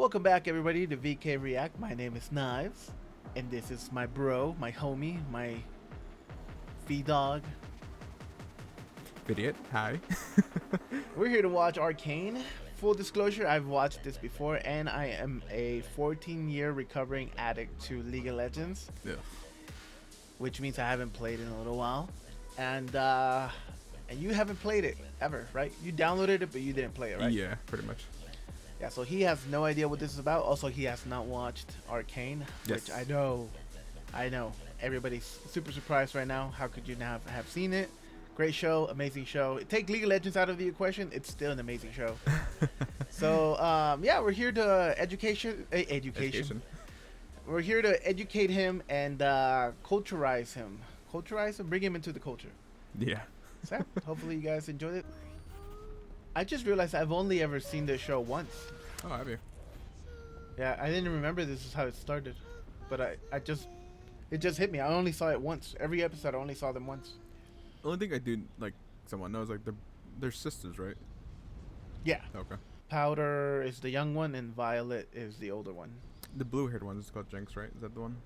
Welcome back, everybody, to VK React. My name is Knives, and this is my bro, my homie, my V-dog. Vidiot, hi. We're here to watch Arcane. Full disclosure, I've watched this before, and I am a 14-year recovering addict to League of Legends, which means I haven't played in a little while. And you haven't played it ever, right? You downloaded it, but you didn't play it, right? Yeah, pretty much. Yeah, so he has no idea what this is about. Also, he has not watched Arcane, Yes. which I know. Everybody's super surprised right now. How could you not have seen it? Great show, amazing show. Take League of Legends out of the equation, it's still an amazing show. So, yeah, we're here to education. We're here to educate him and culturize him. Bring him into the culture. Yeah. So, hopefully you guys enjoyed it. I just realized I've only ever seen this show once. Oh, have you? Yeah, I didn't remember this is how it started, but it just hit me. I only saw it once. Every episode, I only saw them once. The only thing I do, like, someone knows, like, they're sisters, right? Yeah. Okay. Powder is the young one, and Violet is the older one. The blue-haired one is called Jinx, right? Is that the one?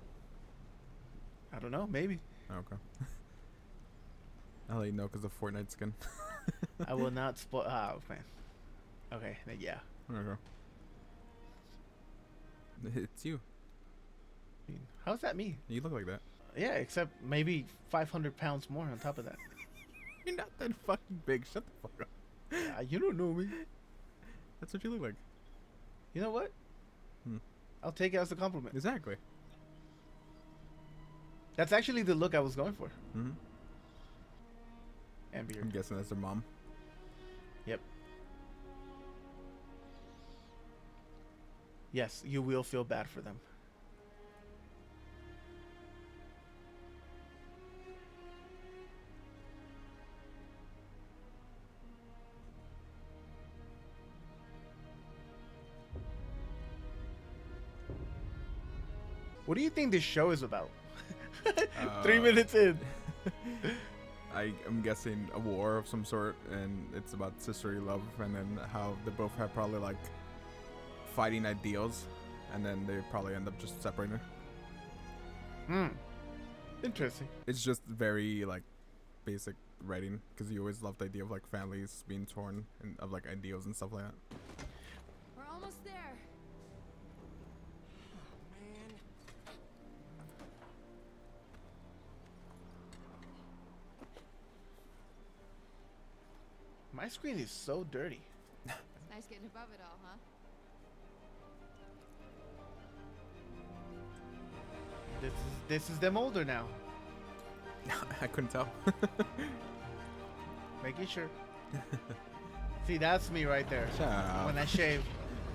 I don't know. Maybe. Oh, okay. I'll let you know because of Fortnite skin. I will not spoil. Oh man. Okay. Yeah. Okay. It's you. How's that me? You look like that. Yeah, except maybe 500 pounds more on top of that. You're not that fucking big. Shut the fuck up. You don't know me. That's what you look like. You know what? I'll take it as a compliment. Exactly. That's actually the look I was going for. Mm-hmm. And beard. I'm guessing that's their mom. Yep. Yes, you will feel bad for them. What do you think this show is about? 3 minutes in. I'm guessing a war of some sort, and it's about sisterly love, and then how they both have probably like fighting ideals, and then they probably end up just separating. Interesting. It's just very like basic writing, because you always love the idea of like families being torn and of like ideals and stuff like that. We're almost there. Man. My screen is so dirty. It's nice getting above it all, huh? This is them older now. I couldn't tell. Making sure. See, that's me right there. Shut up. When I shave.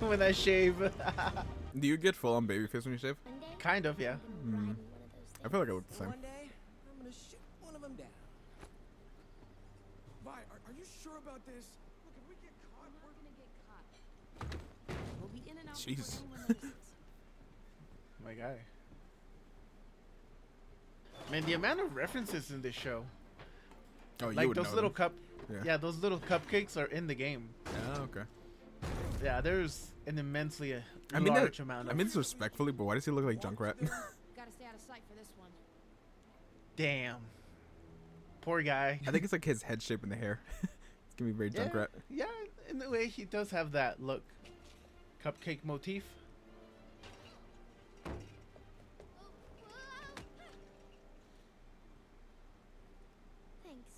When I shave. Do you get full on baby face when you shave? Kind of, yeah. I feel like I look the same. One day, I'm gonna shoot one of them down. Vi, are you sure about this? Look, if we get caught, We're not gonna get caught. We'll be in and out Jeez. before anyone notices. My guy. Man, the amount of references in this show. Oh, you Like would those know little them. yeah, those little cupcakes are in the game. Oh, okay. Yeah, there's an immensely I mean, large amount of. I mean this respectfully, but why does he look like Junkrat? Gotta stay out of sight for this one. Damn. Poor guy. I think it's like his head shape and the hair. It's gonna be very Yeah, Junkrat. yeah, in a way he does have that look. Cupcake motif. Thanks.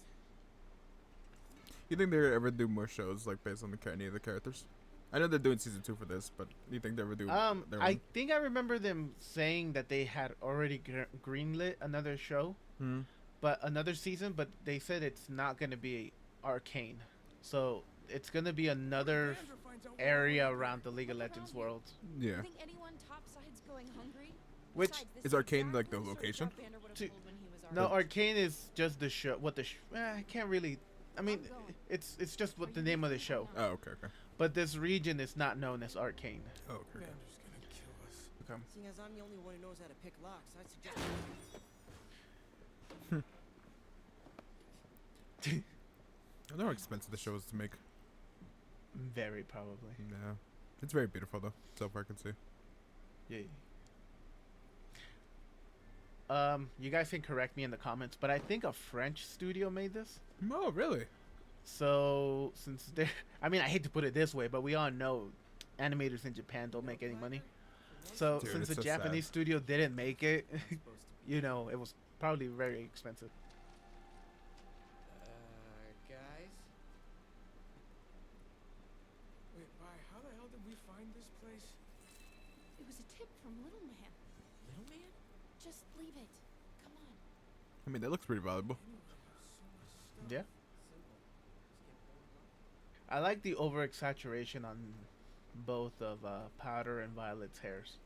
You think they ever do more shows like based on any of the characters? I know they're doing season 2 for this, but do you think they ever do? Their I own? think I remember them saying that they had already greenlit another show, but another season, but they said it's not going to be Arcane. So it's going to be another area around the League of Legends world. Yeah. Think anyone topside's going hungry? Which Besides, this is Arcane exact like the place location? Dark Bander would've To- pulled when he was No, our age. Arcane is just the show. What the I can't really. I mean, it's just what the name of the show. Oh, okay, okay. But this region is not known as Arcane. Oh, okay. okay. Commander's gonna kill us. Okay. Seeing as I'm the only one who knows how to pick locks, I suggest. I know how expensive the show is to make. Very probably. Yeah. It's very beautiful though, so far I can see. Yeah. You guys can correct me in the comments, but I think a French studio made this. Oh, really? So since they're, I mean, I hate to put it this way, but we all know animators in Japan don't make any money. So Dude, since it's the so Japanese sad. studio didn't make it, Supposed to be. you know, it was probably very expensive. Guys? Wait, Vi, how the hell did we find this place? It was a tip from Little Man. Little man? Just leave it. Come on. I mean, that looks pretty valuable. Yeah. Simple. Just get pulled up. I like the over exaggeration on both of Powder and Violet's hairs.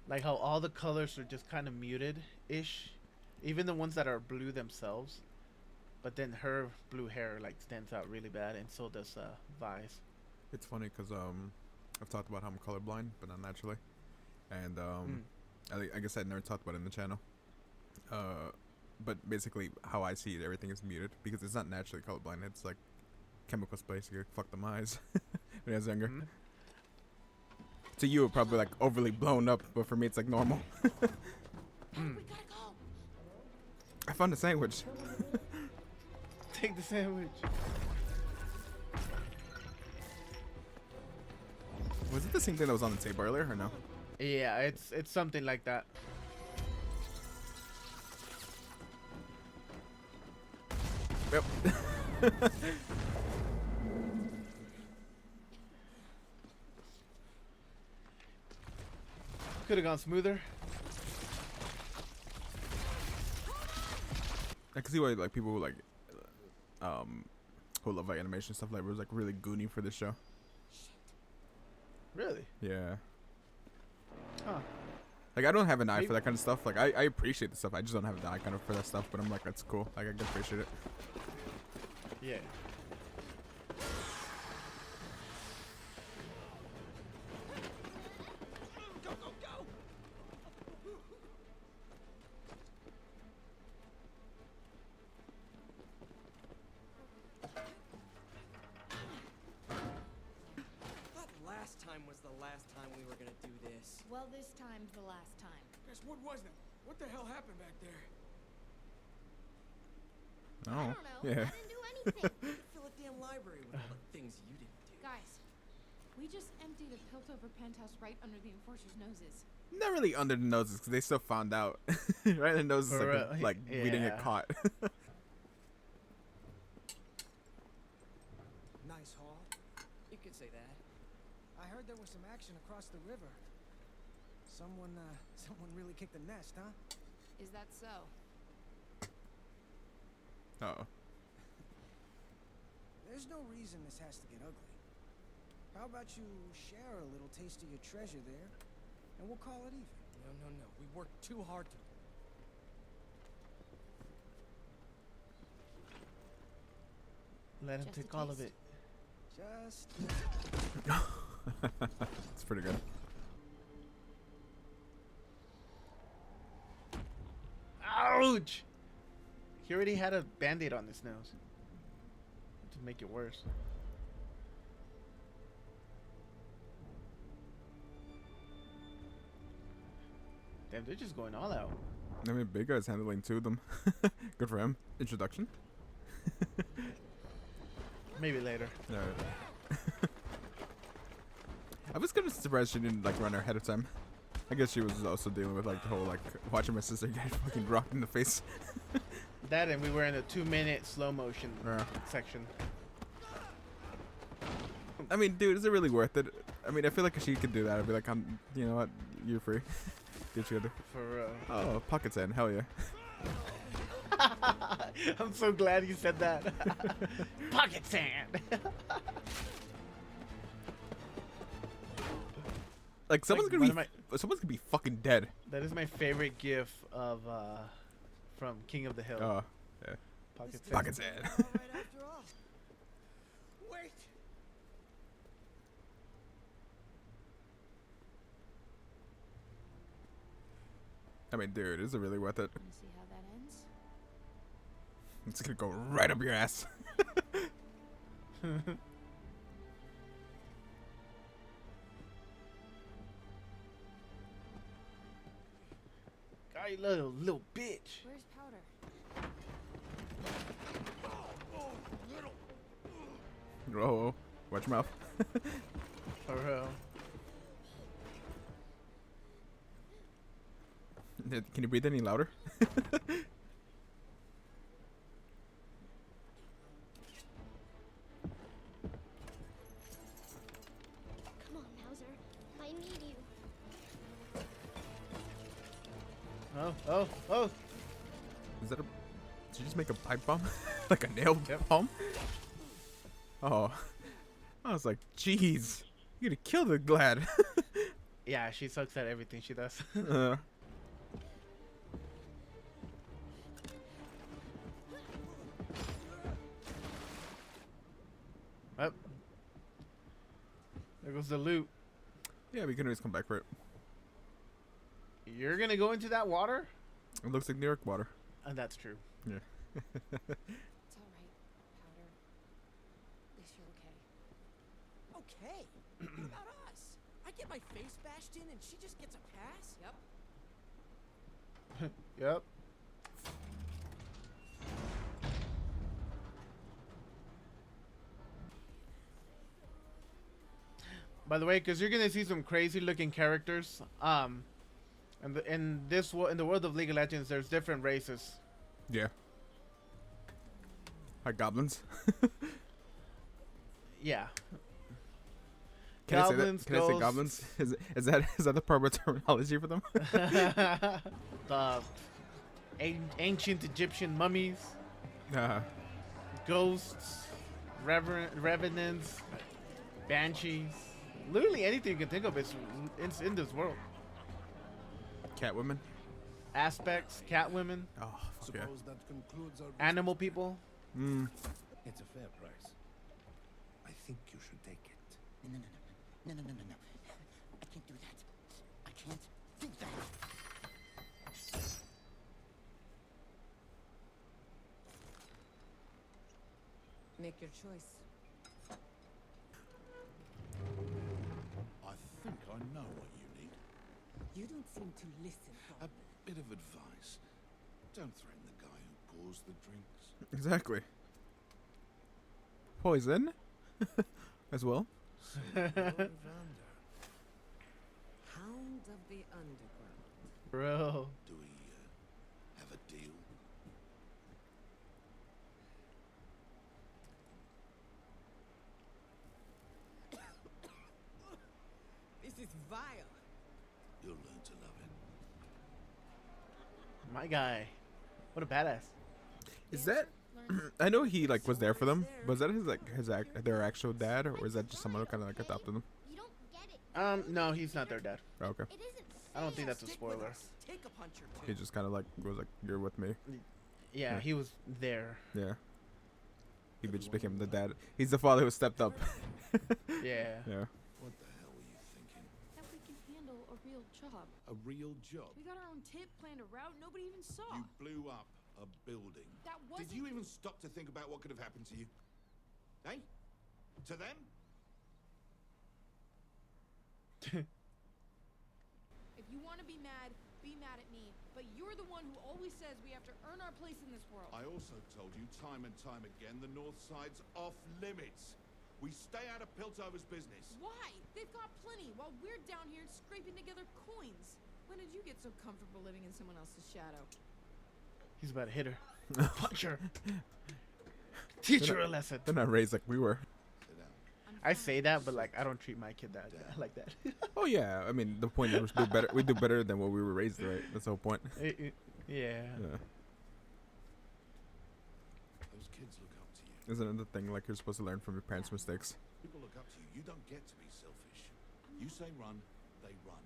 Like how all the colors are just kind of muted ish, even the ones that are blue themselves. But then her blue hair like stands out really bad, and so does Vi's. It's funny because I've talked about how I'm colorblind, but not naturally, and I guess I never talked about it in the channel. But basically, how I see it, everything is muted because it's not naturally colorblind. It's like chemical space. You fuck them eyes when I was younger. Mhm. To you, it probably like overly blown up, but for me, it's like normal. Hey, we gotta go. I found a sandwich. Take the sandwich. Was it the same thing that was on the table earlier, or no? Yeah, it's something like that. Yep. Could have gone smoother. I can see why like people who like who love like animation stuff like was like really goony for this show. Really? Yeah. Huh. Like I don't have an eye Maybe- for that kind of stuff. Like I appreciate the stuff. I just don't have an eye kind of for that stuff. But I'm like, that's cool. Like I can appreciate it. Yeah. Go, go, go! I thought last time was the last time we were gonna do this. Well, this time's the last time. Guys, what was that? What the hell happened back there? I Oh. don't know. Yeah. I didn't do anything. You could fill a damn library with all the things you didn't do. Guys, we just emptied a Piltover penthouse right under the enforcers' noses. Not really under the noses because they still found out. Right in the noses, For like, real. we didn't get Yeah. caught. Nice haul. You could say that. I heard there was some action across the river. Someone really kicked the nest, huh? Is that so? Oh. There's no reason this has to get ugly. How about you share a little taste of your treasure there, and we'll call it even. No, no, no. We worked too hard to. Let him Just a take all of taste. it. Just It's pretty good. Ouch! He already had a band-aid on his nose. To make it worse. Damn, they're just going all out. I mean, Big Guy's handling two of them. Good for him. Introduction. Maybe later. Alright. I was kind of surprised she didn't like run her ahead of time. I guess she was also dealing with like the whole like watching my sister get fucking rocked in the face. That and we were in a 2-minute slow motion Yeah. section. I mean, dude, is it really worth it? I mean, I feel like if she could do that, I'd be like, you know what, you're free. Do what you gotta do. For Oh, pockets in, hell yeah. I'm so glad you said that. Pocket sand. Like someone's one gonna of be, someone's gonna be fucking dead. That is my favorite gif of from King of the Hill. Oh, yeah. Pocket This sand. Pockets in. All right after all. Wait. I mean, dude, is it really worth it? Wanna see how that ends? It's gonna go right up your ass. You little bitch. Where's Powder? Oh, watch your mouth. For real. Can you breathe any louder? Come on, Mauser. I need you. Oh. Is that a... Did you just make a pipe bomb? Like a nail Yep. bomb? Oh. I was like, jeez. You're gonna kill the Glad. Yeah, she sucks at everything she does. Up. There goes the loot. Yeah, we can always come back for it. You're gonna go into that water? It looks like New York water. That's true. Yeah. It's all right, Powder. At least you're okay. Okay. What about us? I get my face bashed in and she just gets a pass? Yep. Yep. By the way, because you're gonna see some crazy looking characters. In the world of League of Legends, there's different races. Yeah. Like goblins. Yeah. Can Goblins, I say goblins? Is that the proper terminology for them? The ancient Egyptian mummies, ghosts, revenants, banshees. Literally anything you can think of is in this world. Catwomen. Aspects, catwomen, Oh, fuck yeah. Suppose that concludes our animal people. It's a fair price. I think you should take it. No. I can't do that. I can't think that. Make your choice. I think I know what you need. You don't seem to listen. A bit of advice. Don't threaten the guy who pours the drinks. Exactly. Poison? As well? Vander. Hound of the underground. Bro. Do we have a deal? This is vile. You'll learn to love it. My guy. What a badass. Is that... I know he like was there for them. Was that their actual dad, or is that just someone who kind of like adopted them? You don't get it. No, he's not their dad. Oh, okay. It isn't I don't think that's a Stick with spoiler. us. Take a punch or He two. just kind of like was like, "You're with me." Yeah, Yeah. he was there. Yeah. He just became the dad. He's the father who stepped up. Yeah. Yeah. What the hell were you thinking? That we can handle a real job. A real job? We got our own tip, planned a route, nobody even saw. You blew up a building. That wasn't. Did you even stop to think about what could have happened to you? Eh? To them? If you want to be mad at me. But you're the one who always says we have to earn our place in this world. I also told you time and time again the North Side's off limits. We stay out of Piltover's business. Why? They've got plenty while we're down here scraping together coins. When did you get so comfortable living in someone else's shadow? He's about to hit her. Punch her. Teach her a lesson. They're not raised like we were. Sit down. I say that, but like I don't treat my kid that like that. Oh yeah. I mean, the point is we do better. We do better than what we were raised, right? That's the whole point. Yeah. Yeah. Those kids look up to you. Isn't it the thing like you're supposed to learn from your parents' mistakes? People look up to you. You don't get to be selfish. You say run, they run.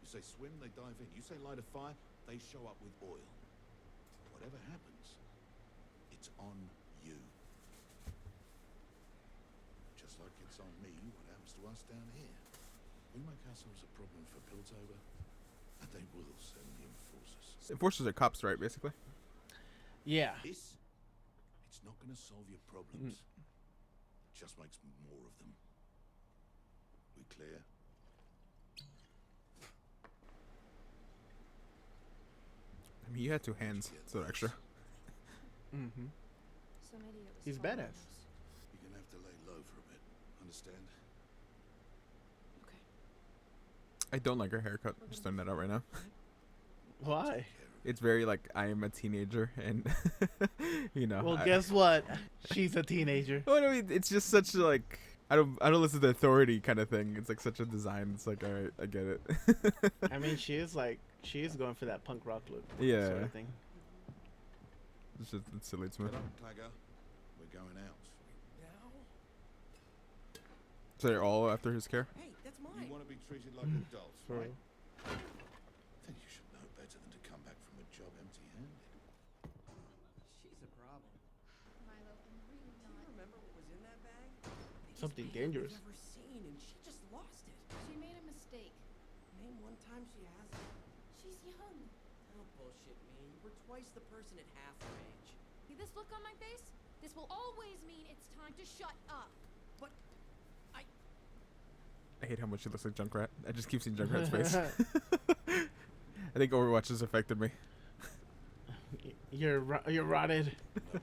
You say swim, they dive in. You say light a fire, they show up with oil. Whatever happens, it's on you. Just like it's on me what happens to us down here. We make ourselves a problem for Piltover, and they will send the enforcers. Enforcers are cops, right? Basically. Yeah. This, it's not going to solve your problems. It just makes more of them. We clear? You had two hands, so extra. Mm-hmm. Some idiot was He's following badass. us. You're gonna have to lay low for a bit. Understand? Okay. I don't like her haircut. Just throwing that out right now. Why? It's very like I am a teenager, and you know. Well, guess what? She's a teenager. Well, I mean, it's just such like I don't listen to authority kind of thing. It's like such a design. It's like, all right, I get it. I mean, she is going for that punk rock look. Yeah. Sort of thing. It's silly to me. Get up, Tiger. We're going out. Now? So they're all after his care. Hey, that's You mine. want to be treated like adults, For right? I think you should know better than to come back from a job empty-handed. She's a problem. Milo, I'm really Do you not. remember what was in that bag? Biggest Something bag dangerous. I've ever seen, and she just lost it. She made a mistake. Name one time she hasn't. She's young. Don't bullshit me. You were twice the person at half her age. See this look on my face? This will always mean it's time to shut up. But I hate how much she looks like Junkrat. I just keep seeing Junkrat's face. I think Overwatch has affected me. You're rotted, Nobody comes in.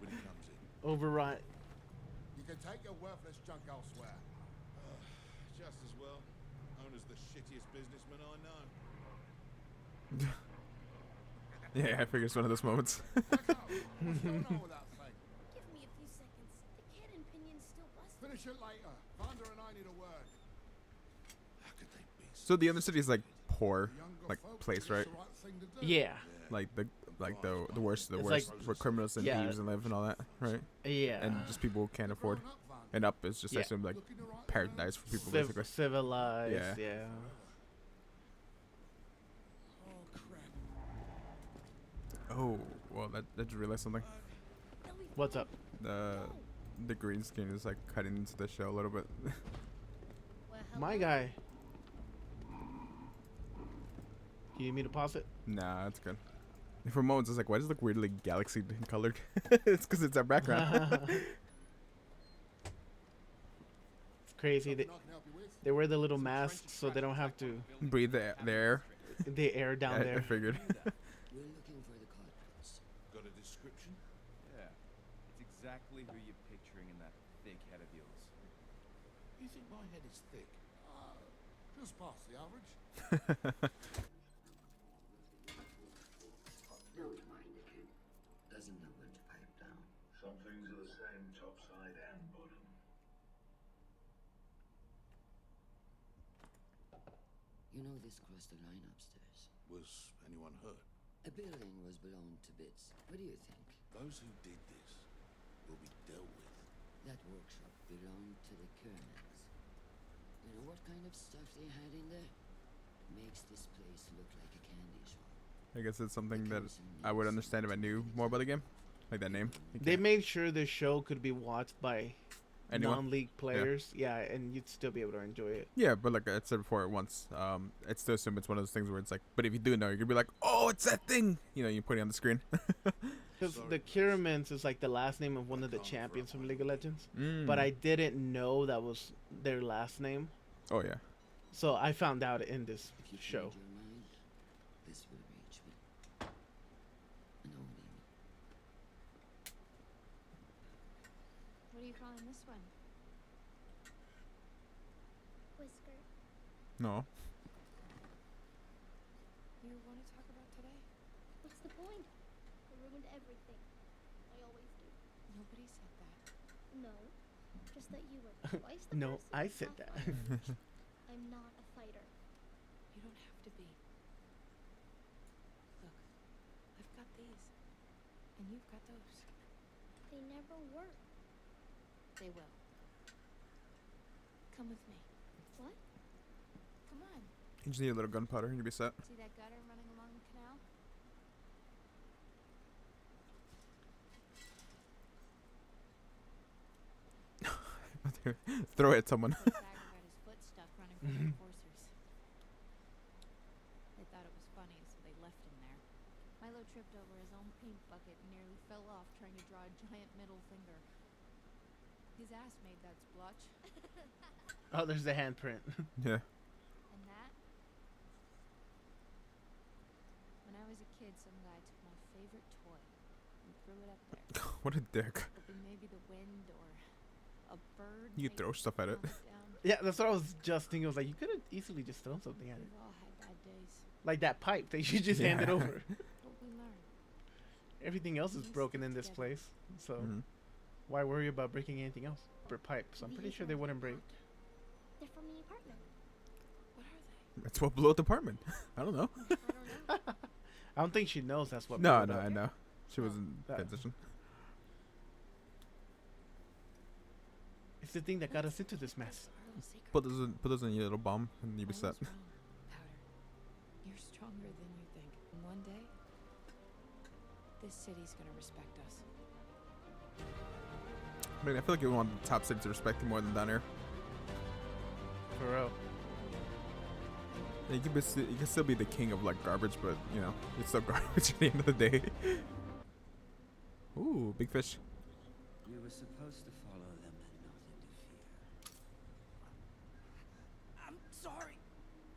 overwrought. You can take your worthless junk elsewhere. Just as well. Owner's the shittiest businessman I know. Yeah, I figure it's one of those moments. What's going on with that thing? Give me a few seconds. The cannon pinion's still busted. Finish it later. Thunder and I need a word. How could they be So the other city is like poor, The younger like folks place, think right? it's the right thing to do. Yeah. Like the worst, It's where like- criminals and yeah. thieves and live and all that, right? Yeah. And just people can't afford. Grown up, Van. And up is just I Yeah. assume like Looking the right paradise for people, basically. Civilized. Yeah. Yeah. oh crap. Oh, well, that just realized something. They'll be What's fine. up? The green screen is like cutting into the show a little bit. Well, My hello. guy. You need me to pause it? Nah, that's good. For moments, it's like, why does it look weirdly galaxy colored? It's because it's our background. It's crazy. Something I can help you with? They wear the little masks so they don't have to Breathe the air. the air down I there. figured. We're looking for the culprits. Got a description? Yeah, it's exactly who you're picturing in that thick head of yours. You think my head is thick? Just past the average. Don't mind the kid. Doesn't know when to pipe down. Some things are the same top side and bottom. You know this crossed the line upstairs. Was anyone hurt? A building was blown to bits. What do you think? Those who did this will be dealt with. That workshop belonged to the Kernels. You know what kind of stuff they had in there? Makes this place look like a candy shop. I guess it's something that I would understand if I knew more about the game. Like that name. They made sure the show could be watched by Anyone? non-league players. Yeah, and you'd still be able to enjoy it. Yeah, but like I said before once, it's to assume it's one of those things where it's like, but if you do know, you're gonna be like, oh, it's that thing. You know, you put it on the screen. Because the Kiramans is like the last name of one of the champions from League of Legends. Mm. But I didn't know that was their last name. Oh yeah. So I found out in this If you show. change your mind, this will reach me. And only me. What are you calling this one? Whisker. No. You want to talk about today? What's the point? I ruined everything. I always do. Nobody said that. No. Just that you were twice the No, person I who said fought that. fire. I'm not a fighter. You don't have to be. Look, I've got these. And you've got those. They never work. They will. Come with me. What? Come on. You just need a little gunpowder and you'll be set. See that gutter running along the canal? Throw it at someone. This bagger got his foot stuck running from the enforcers. They thought it was funny, so they left him there. Milo tripped over his own paint bucket and nearly fell off trying to draw a giant middle finger. His ass made that splotch. Oh, there's the handprint. Yeah. And that? When I was a kid, some guy took my favorite toy and threw it up there. What a dick. Hoping maybe the wind or a bird. You made throw stuff at it. calm down. Yeah, that's what I was just thinking. I was like, you could have easily just thrown something at it. We've all had bad days, Like that pipe that you just handed over. but we learn. Everything else is broken in this place. So why worry about breaking anything else? For pipes. I'm pretty sure they wouldn't break. They're from the apartment. What are they? That's what blew up the apartment. I don't know. I don't know. I don't think she knows that's what. No, blew it no, up. I know. She wasn't paying attention. It's the thing that got us into this mess. Put those in your little bomb and you'll be set. Powder. You're stronger than you think. And one day, this city's gonna respect us. I mean, I feel like you want the top city to respect you more than down here. For real. You can still be the king of like garbage, but you know, it's still garbage at the end of the day. Ooh, big fish. You were supposed to follow them and not interfere. I'm sorry.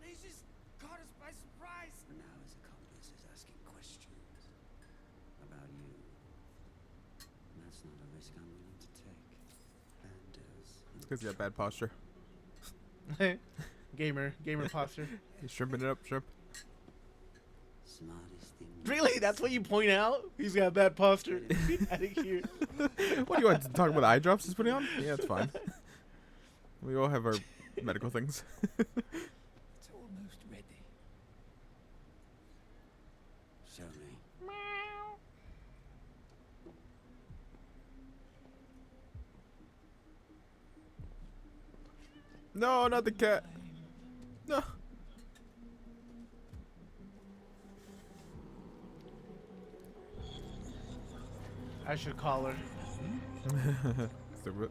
They just caught us by surprise. But now his accomplice is asking questions about you. And that's not a risk I'm willing to take. It's because you have bad posture. gamer posture. He's shrimping it up, shrimp. Smartest thing. Really? That's what you point out? He's got bad posture. Get out of here. What do you want to talk about? The eye drops he's putting on? Yeah, it's fine. We all have our medical things. It's almost ready. Show me. No, not the cat. No. I should call her. Stupid.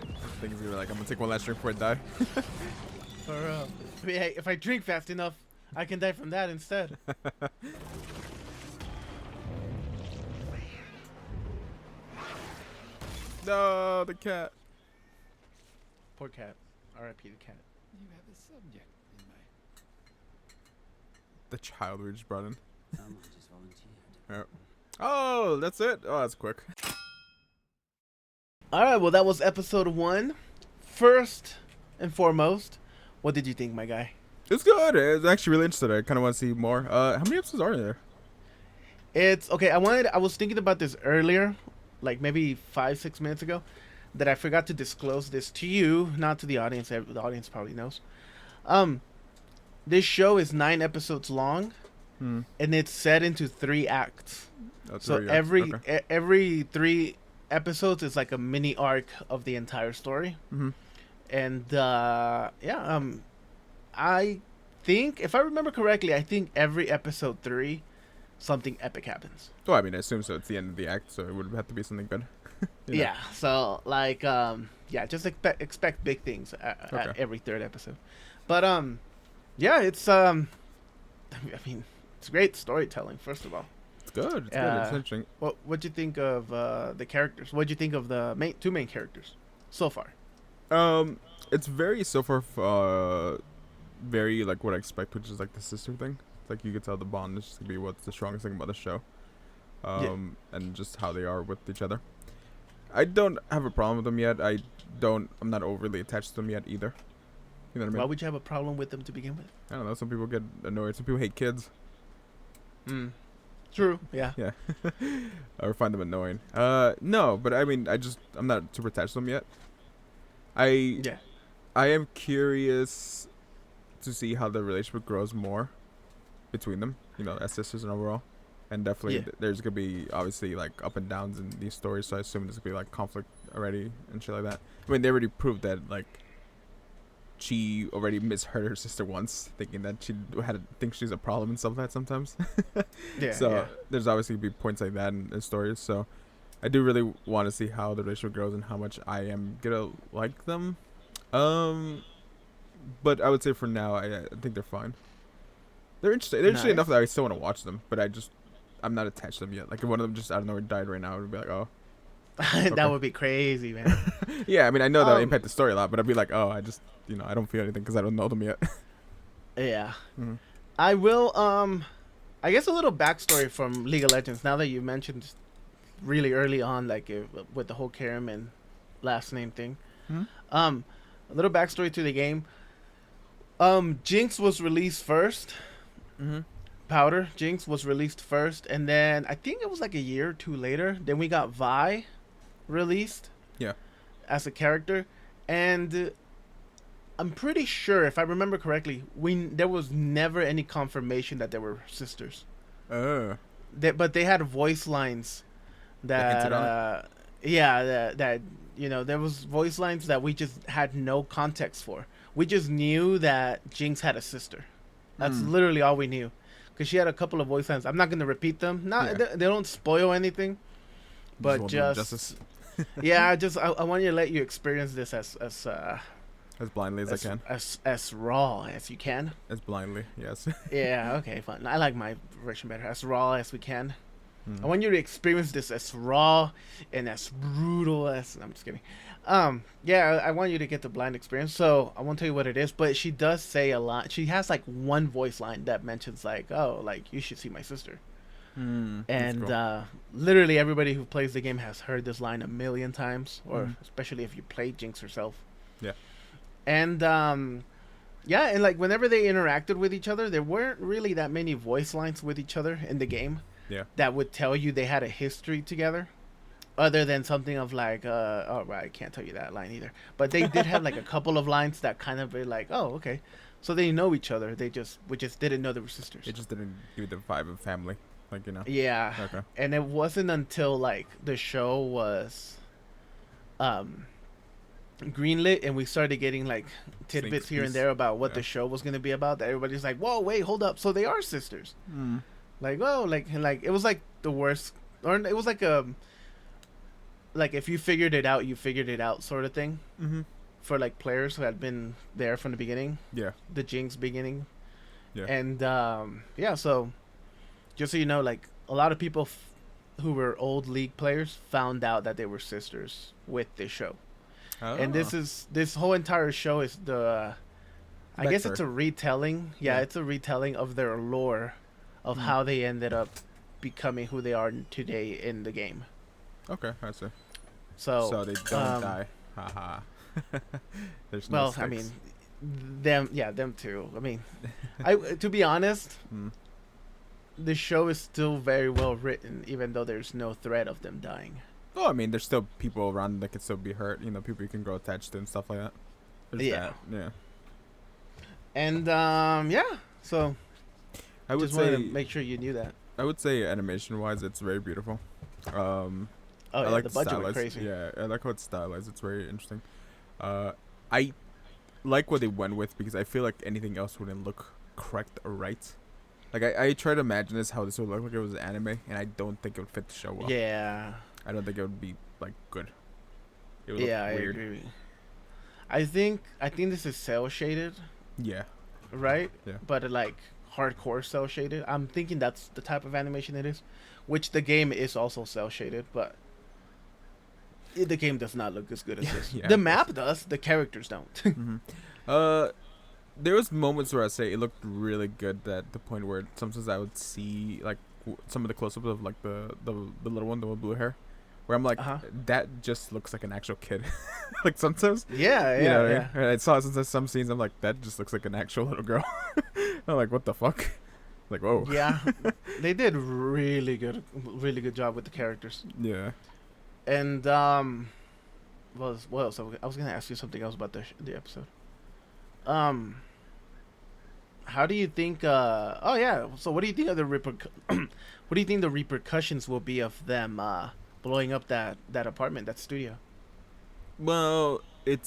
I think he's gonna be like, I'm gonna take one last drink before I die. For real. I mean, hey, if I drink fast enough, I can die from that instead. No, the cat. Poor cat. R.I.P. the cat. You have a subject in mind. The child we just brought in. Someone just volunteered. Yep. Oh, that's it? Oh, that's quick. Alright, well, that was episode 1. First and foremost, what did you think, my guy? It's good. It's actually really interesting. I kind of want to see more. How many episodes are there? It's okay. I was thinking about this earlier, like maybe 5-6 minutes ago, that I forgot to disclose this to you, not to the audience. The audience probably knows. This show is 9 episodes long, and it's set into 3 acts. So every 3 episodes is like a mini arc of the entire story. And I think, if I remember correctly, I think every episode 3, something epic happens. Well, I mean, I assume so. It's the end of the act, so it would have to be something good. You know? Yeah. So like, just expect big things at every 3rd episode. But yeah, it's I mean, it's great storytelling. First of all, it's good. It's good. It's interesting. What'd you think of the characters? What'd you think of the 2 main characters so far? It's very so far very like what I expect, which is like the sister thing. It's like you could tell the bond is just gonna be what's the strongest thing about the show. And just how they are with each other. I don't have a problem with them yet. I'm not overly attached to them yet either. You know what I mean? Why would you have a problem with them to begin with? I don't know. Some people get annoyed. Some people hate kids. True. Yeah. Yeah. Or find them annoying. No, but I mean, I'm not super attached to them yet. I am curious to see how the relationship grows more between them, you know, as sisters and overall. And definitely there's going to be obviously like up and downs in these stories, so I assume there's going to be like conflict already and shit like that. I mean, they already proved that like she already misheard her sister once, thinking that she think she's a problem and stuff like that sometimes. There's obviously be points like that in stories, so I do really want to see how the relationship grows and how much I am gonna like them. But I would say for now, I think they're fine. They're interesting. They're interesting enough that I still want to watch them, but I'm not attached to them yet. Like if one of them just out of nowhere died right now, I would be like, oh, That would be crazy, man. Yeah, I mean, I know that impact the story a lot, but I'd be like, oh, I just, I don't feel anything because I don't know them yet. Yeah. Mm-hmm. I will, I guess a little backstory from League of Legends, now that you mentioned really early on, like with the whole Karim and last name thing. Mm-hmm. A little backstory to the game. Jinx was released first. Mm-hmm. Powder Jinx was released first, and then I think it was like a year or two later, then we got Vi released. Yeah. As a character, and I'm pretty sure, if I remember correctly, there was never any confirmation that they were sisters. But they had voice lines that that there was voice lines that we just had no context for. We just knew that Jinx had a sister. That's literally all we knew, because she had a couple of voice lines. I'm not going to repeat them. They don't spoil anything, but just yeah, I want you to let you experience this as blindly as I can, as raw as you can. As blindly, yes. Yeah, okay, fine. I like my version better. As raw as we can. I want you to experience this as raw and as brutal as. I'm just kidding. Yeah, I want you to get the blind experience. So I won't tell you what it is, but she does say a lot. She has like one voice line that mentions like, "Oh, like you should see my sister." And cool. Literally everybody who plays the game has heard this line a million times, or especially if you play Jinx herself. Yeah. And yeah, and like whenever they interacted with each other, there weren't really that many voice lines with each other in the game. Yeah. That would tell you they had a history together, other than something of like, oh, right, I can't tell you that line either. But they did have like a couple of lines that kind of were like, oh, okay, so they know each other. We just didn't know they were sisters. It just didn't give the vibe of family, like Yeah. Okay. And it wasn't until like the show was, greenlit and we started getting like tidbits here and there about what the show was gonna be about, that everybody's like, whoa, wait, hold up, so they are sisters. Like, whoa, like it was like the worst, or it was like if you figured it out, you figured it out sort of thing. For like players who had been there from the beginning. Yeah. The Jinx beginning. Yeah. And yeah, so just so you know, like a lot of people who were old League players found out that they were sisters with this show. And this whole entire show is I guess it's a retelling. Yeah, it's a retelling of their lore, of how they ended up becoming who they are today in the game. Okay, I see. So they don't die. Haha. There's no stakes. I mean, them too. I mean, to be honest, the show is still very well written, even though there's no threat of them dying. Oh, I mean, there's still people around that can still be hurt. People you can grow attached to and stuff like that. There's that. Yeah. And yeah. So I would just wanted to make sure you knew that. I would say animation-wise, it's very beautiful. I like the budget was crazy. Yeah, I like how it's stylized. It's very interesting. I like what they went with, because I feel like anything else wouldn't look correct or right. Like I try to imagine how this would look like it was anime, and I don't think it would fit the show well. Yeah. I don't think it would be like good. It would look weird. I agree. I think this is cell shaded. Yeah. Right? Yeah. But like hardcore cell shaded. I'm thinking that's the type of animation it is, which the game is also cell shaded, but the game does not look as good as this. The map does, the characters don't. There was moments where I say it looked really good, at the point where sometimes I would see like some of the close-ups of like the little one, the one with blue hair, where I'm like, that just looks like an actual kid. Like sometimes, yeah. And I saw some scenes, I'm like, that just looks like an actual little girl. I'm like, what the fuck? Like, whoa. Yeah, they did really good job with the characters. Yeah. And what else? I was gonna ask you something else about the episode. How do you think? Oh yeah. So what do you think of the what do you think the repercussions will be of them blowing up that apartment, that studio? Well, the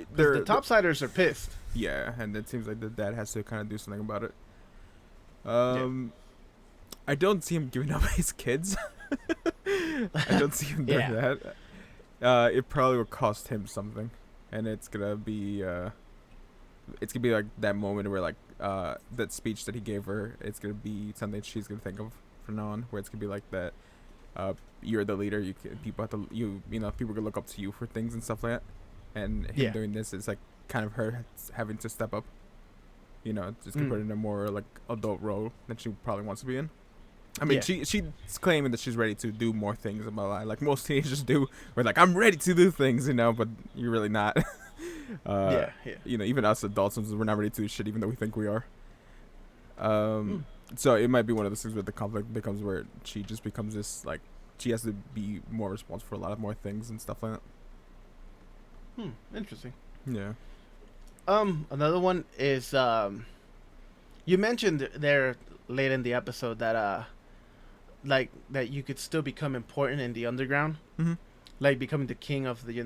topsiders are pissed. Yeah, and it seems like the dad has to kind of do something about it. I don't see him giving up his kids. I don't see him doing that. It probably will cost him something, and it's gonna be like that moment where like that speech that he gave her. It's gonna be something she's gonna think of from now on, where it's gonna be like that. you're the leader. People have to people can look up to you for things and stuff like that. And him doing this is like kind of her having to step up. Just to put in a more like adult role that she probably wants to be in. I mean, she's claiming that she's ready to do more things in my life, like most teenagers do. We're like, I'm ready to do things, but you're really not. Even us adults, we're not ready to do shit, even though we think we are. So it might be one of those things where the conflict becomes where she just becomes this, like, she has to be more responsible for a lot of more things and stuff like that. Interesting. Yeah. Another one is, you mentioned there late in the episode that, like, that you could still become important in the underground. Mm-hmm. Like becoming the king of the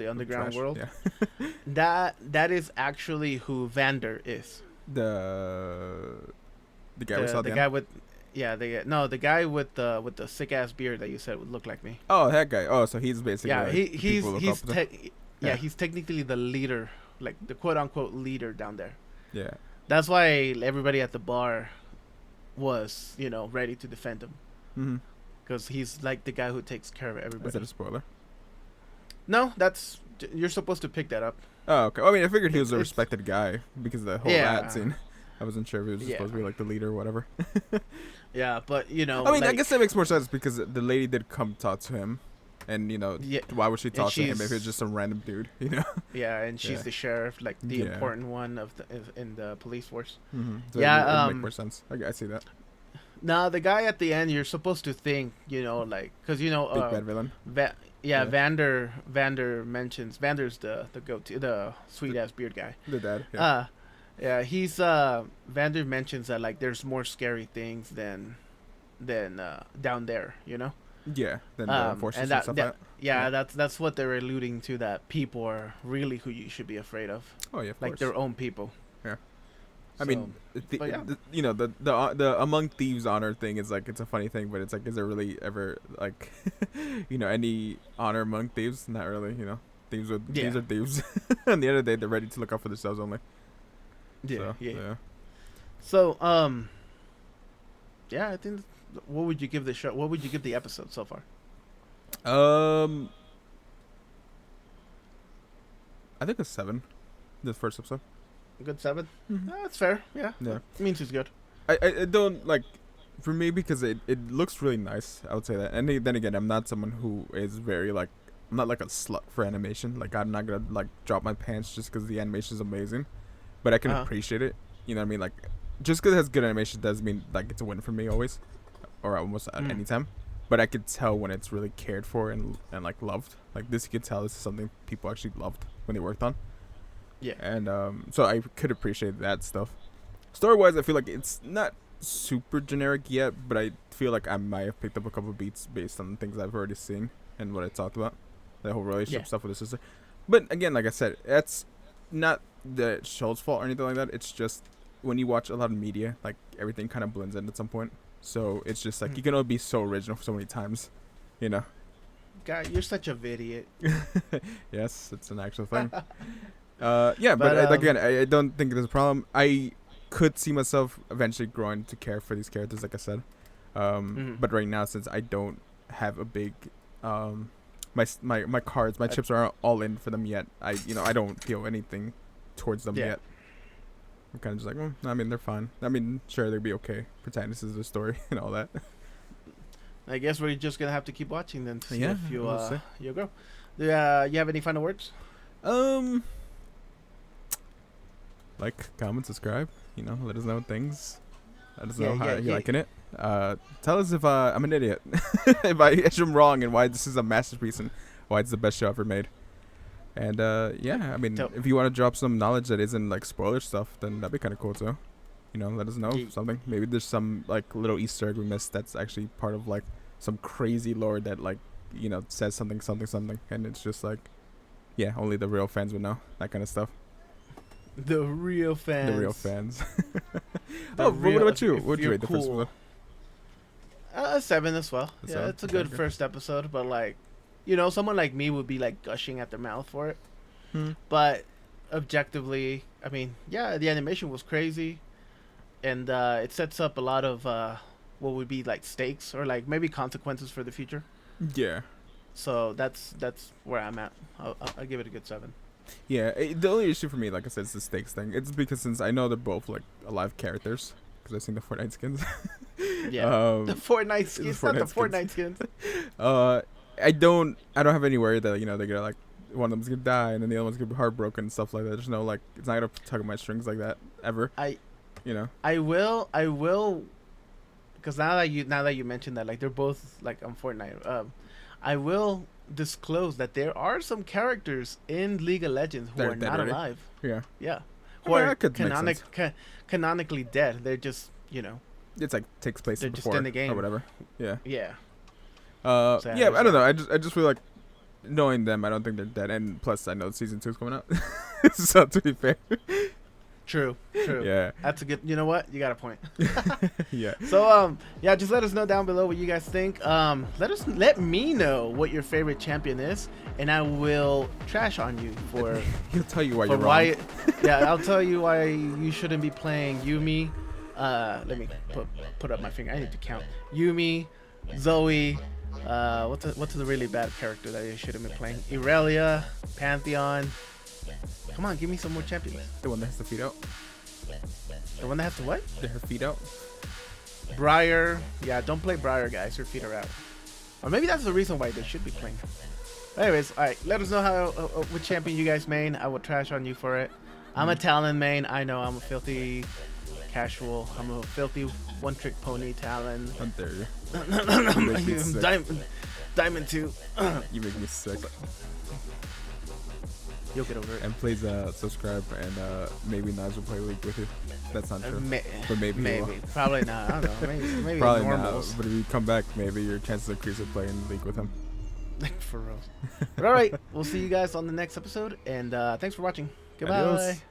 underground world. Yeah. that is actually who Vander is. The guy we saw. The guy with, the guy with the sick ass beard that you said would look like me. Oh, that guy. Oh, so he's basically he's technically the leader, like the quote unquote leader down there. Yeah. That's why everybody at the bar was ready to defend him. Mm-hmm. Because he's like the guy who takes care of everybody. Is that a spoiler? No, you're supposed to pick that up. Oh, okay. I mean, I figured he was a respected guy because of the whole ad scene. I wasn't sure if he was supposed to be like the leader or whatever. Yeah, but I mean, I guess that makes more sense because the lady did come talk to him, and why would she talk to him if it's just some random dude? Yeah, and she's the sheriff, like the important one in the police force. Mm-hmm. So it make more sense. I see that. Now, the guy at the end, you're supposed to think, like, because big bad villain. Vander mentions Vander's the goatee, the sweet ass beard guy. The dad. Yeah. He's Vander mentions that like there's more scary things than down there, Yeah, than the forces and stuff like that. Yeah, that's what they're alluding to. That people are really who you should be afraid of. Oh yeah, of like course. their own people. Yeah. I mean, the Among Thieves honor thing is like, it's a funny thing, but it's like, is there really ever like, any honor among thieves? Not really, Thieves are thieves. At the end of the day, they're ready to look out for themselves only. Yeah. So, I think. What would you give the show? What would you give the episode so far? I think a 7. The first episode. A good 7. Mm-hmm. That's fair. Yeah. It means it's good. I don't like, for me, because it looks really nice. I would say that, and then again, I'm not someone who is very like, I'm not like a slut for animation. Like, I'm not gonna like drop my pants just because the animation is amazing, but I can appreciate it. You know what I mean? Like, just because it has good animation doesn't mean like it's a win for me always, or almost at any time. But I could tell when it's really cared for and like loved. Like this, you could tell this is something people actually loved when they worked on. Yeah. And so I could appreciate that stuff. Story-wise, I feel like it's not super generic yet, but I feel like I might have picked up a couple beats based on things I've already seen and what I talked about. The whole relationship stuff with his sister. But again, like I said, that's not the show's fault or anything like that. It's just when you watch a lot of media, like everything kind of blends in at some point. So it's just like you can only be so original so many times, God, you're such a Vidiot. Yes, it's an actual thing. But again, I don't think there's a problem. I could see myself eventually growing to care for these characters, like I said. But right now, since I don't have a big, my cards, my chips aren't all in for them yet. I don't feel anything towards them yet. I'm kind of just like, I mean, they're fine. I mean, sure, they'll be okay. Pretend this is the story and all that. I guess we're just gonna have to keep watching then to see if you grow. You have any final words? Like, comment, subscribe. Let us know things. Let us know how you're liking it. Tell us if I'm an idiot, if I'm wrong, and why this is a masterpiece and why it's the best show ever made. And I mean, if you want to drop some knowledge that isn't like spoiler stuff, then that'd be kind of cool too. Let us know something. Maybe there's some like little Easter egg we missed that's actually part of like some crazy lore that like says something, and it's just like, only the real fans would know that kind of stuff. The real fans. What about you? What would you rate the first episode? 7 as well. It's a good first episode, but like, someone like me would be like gushing at their mouth for it. But objectively, I mean, the animation was crazy, and it sets up a lot of what would be like stakes or like maybe consequences for the future. Yeah. So that's where I'm at. I'll give it a good 7. Yeah, the only issue for me, like I said, is the stakes thing. It's because since I know they're both like alive characters, because I've seen the Fortnite skins. Yeah, the Fortnite skins, not the Fortnite skins. I don't have any worry that, you know, they're gonna like one of them's gonna die and then the other one's gonna be heartbroken and stuff like that. There's no like, it's not gonna tug at my strings like that ever. I will, because now that you mentioned that, like they're both like on Fortnite, I will disclose that there are some characters in League of Legends who are not alive. Yeah, who are canonically dead. They're just, you know, it's like takes place they're before just in the game or whatever. Yeah. So yeah, I don't know. I just feel like knowing them, I don't think they're dead. And plus, I know season 2 is coming out. So to be fair. True. Yeah. That's a good. You know what? You got a point. Yeah. So yeah, just let us know down below what you guys think. Let me know what your favorite champion is, and I will trash on you for. He'll tell you why you're wrong. Yeah, I'll tell you why you shouldn't be playing Yumi. Let me put up my finger. I need to count. Yumi, Zoe. What's the really bad character that you shouldn't be playing? Irelia, Pantheon. Come on, give me some more champions. The one that has the feet out. The one that has to what? Her feet out. Briar. Yeah, don't play Briar, guys. Her feet are out. Or maybe that's the reason why they should be playing. Anyways, all right. Let us know how which champion you guys main. I will trash on you for it. I'm a Talon main. I know I'm a filthy casual. I'm a filthy one-trick pony Talon. How dare you? Diamond 2. You make me sick. You'll get over it. And please subscribe, and maybe Knives will play League with you. That's not true. But maybe. Probably not. I don't know. Maybe probably normals. not. But if you come back, maybe your chances increase of playing League with him. For real. But all right. We'll see you guys on the next episode. And thanks for watching. Goodbye. Adios.